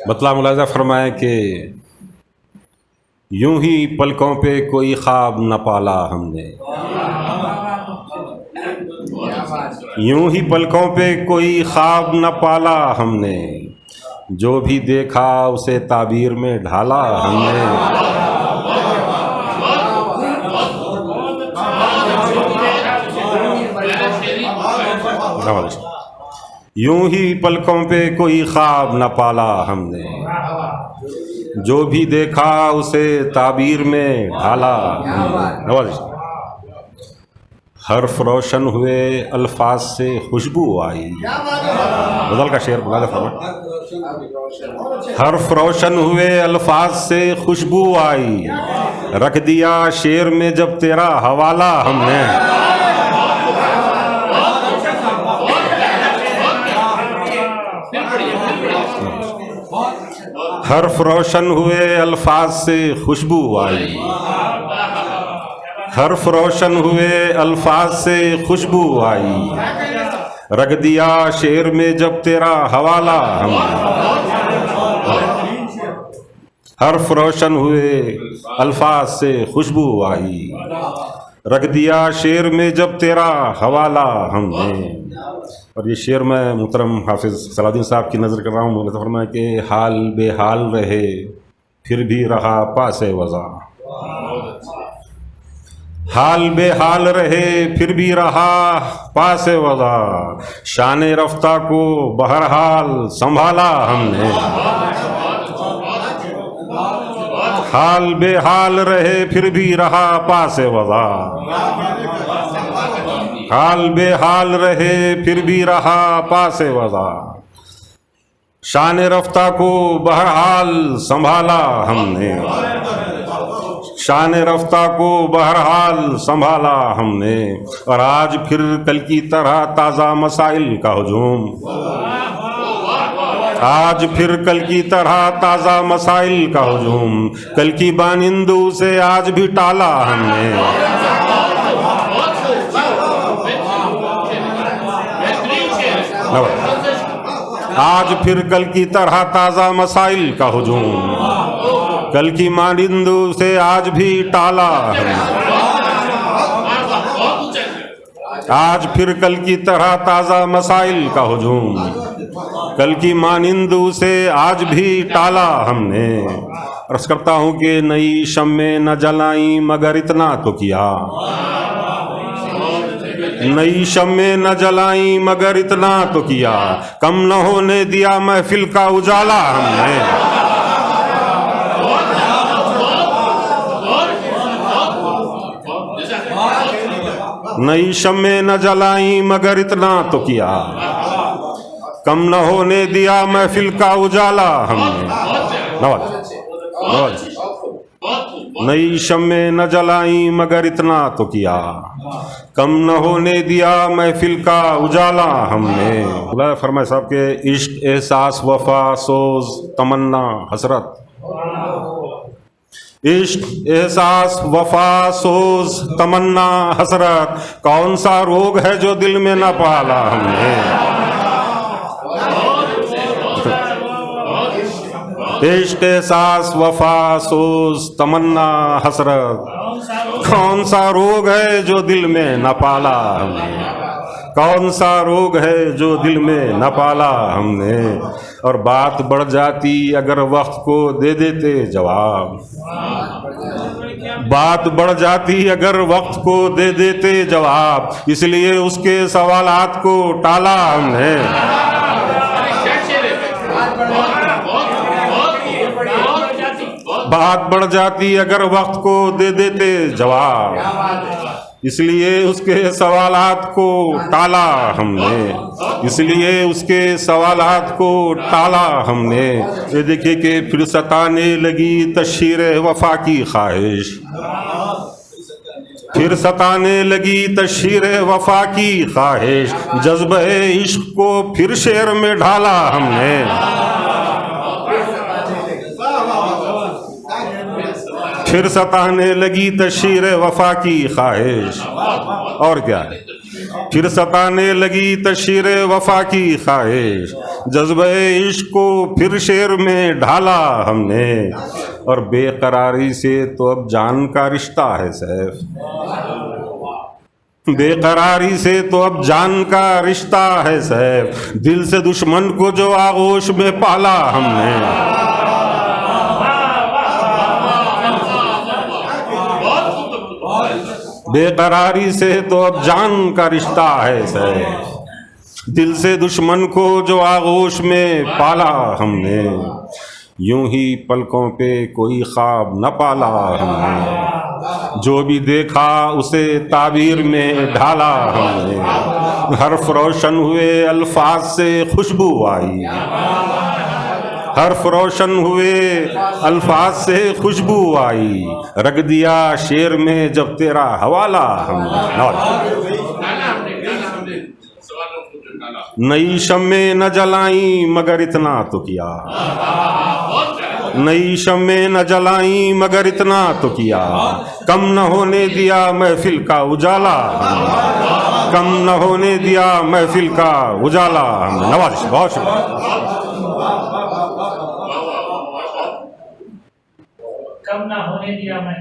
मतलब मुलाज़ा फरमाए कि यूं ही पलकों पे कोई ख्वाब न पाला हमने, यूं ही पलकों पे कोई ख्वाब न पाला हमने, जो भी देखा उसे ताबीर में ढाला हमने। यूं ही पलकों पे कोई ख्वाब न पाला हमने, जो भी देखा उसे ताबीर में ढाला हमने। हर्फ रोशन हुए अल्फाज से खुशबू आई, गज़ल का शेर बना दे। हर्फ रोशन हुए अल्फाज से खुशबू आई, रख दिया शेर में जब तेरा हवाला हमने। हर्फ रोशन हुए अल्फाज से खुशबू आई, हर्फ रोशन हुए अल्फाज से खुशबू आई, रख दिया शेर में जब तेरा हवाला हमने। हर्फ रोशन हुए अल्फाज से खुशबू आई, रख दिया शेर में जब तेरा हवाला हमने। और ये शेर मैं मुहतरम हाफिज़ सलाहुद्दीन साहब की नज़र कर रहा हूँ। फरमाया कि हाल बेहाल रहे फिर भी रहा पासे वज़ा, हाल बेहाल रहे फिर भी रहा पासे वज़ा, शान रफ्ता को बहरहाल संभाला हमने। हाल बेहाल रहे फिर भी रहा पासे वज़ा, हाल बेहाल रहे फिर भी रहा पासे वज़ा, शान रफ्ता को बहरहाल संभाला हमने। शान रफ्ता को बहरहाल संभाला हमने। और आज फिर कल की तरह ताज़ा मसाइल का हुजूम, आज फिर कल की तरह ताज़ा मसाइल का हुजूम, कल की बानिंदू से आज भी टाला हमने। आज फिर कल की तरह ताज़ा मसाइल का हुजूम, कल की मानिंदू से आज भी टाला हमने। आज फिर कल की तरह ताज़ा मसाइल का हुजूम, कल की मानिंदू से आज भी टाला हमने। अर्ज़ करता हूँ कि नई शम्में न जलाई मगर इतना तो किया, नई शम्में न जलाई मगर इतना तो किया, कम न होने दिया महफिल का उजाला हमने। नई शम्में न जलाई मगर इतना तो किया, कम न होने दिया महफिल का उजाला हमने। नवाज नई शम्में न जलाई मगर इतना तो किया, कम न होने दिया महफिल का उजाला हमने। फरमाए साहब के इश्क एहसास वफा सोज तमन्ना हसरत, इश्क एहसास वफा सोज तमन्ना हसरत, कौन सा रोग है जो दिल में न पाला हमने। इश्क एहसास वफा सोज तमन्ना हसरत, कौन सा रोग है जो दिल में न पाला हमने। कौन सा रोग है जो दिल में न पाला हमने। और बात बढ़ जाती अगर वक्त को दे देते जवाब, बात बढ़ जाती अगर वक्त को दे देते जवाब, इसलिए उसके सवालात को टाला हमने। बात बढ़ जाती अगर वक्त को दे देते जवाब, इसलिए उसके सवालात को टाला हमने। इसलिए उसके सवालात को टाला हमने। ये देखिए कि फिर सताने लगी तशहीर वफा की ख्वाहिश, फिर सताने लगी तशहीर वफा की ख्वाहिश, जज्बे इश्क को फिर शेर में ढाला हमने। फिर सताने लगी तशहीर वफा की ख्वाहिश, और क्या है, फिर सताने लगी तशरीर वफा की ख्वाहिश, जज्बे इश्क को फिर शेर में ढाला हमने, और बेकरारी से तो अब जान का रिश्ता है सैफ, बेकरारी से तो अब जान का रिश्ता है सैफ, दिल से दुश्मन को जो आगोश में पाला हमने। बेकरारी से तो अब जान का रिश्ता है सैफ, दिल से दुश्मन को जो आगोश में पाला हमने, यूं ही पलकों पे कोई ख्वाब न पाला हमने, जो भी देखा उसे ताबीर में ढाला हमने, हर्फ रोशन हुए अल्फाज से खुशबू आई, हर्फ रोशन हुए अल्फाज से खुशबू आई, रख दिया शेर में जब तेरा हवाला हमने। नई शम्में न जलाई मगर इतना तो किया, नई शम्में न जलाई मगर इतना तो किया, कम न होने दिया महफिल का उजाला, कम न होने दिया महफिल का उजाला। नवाज़िश, बहुत शुक्रिया। कम ना होने दिया मैं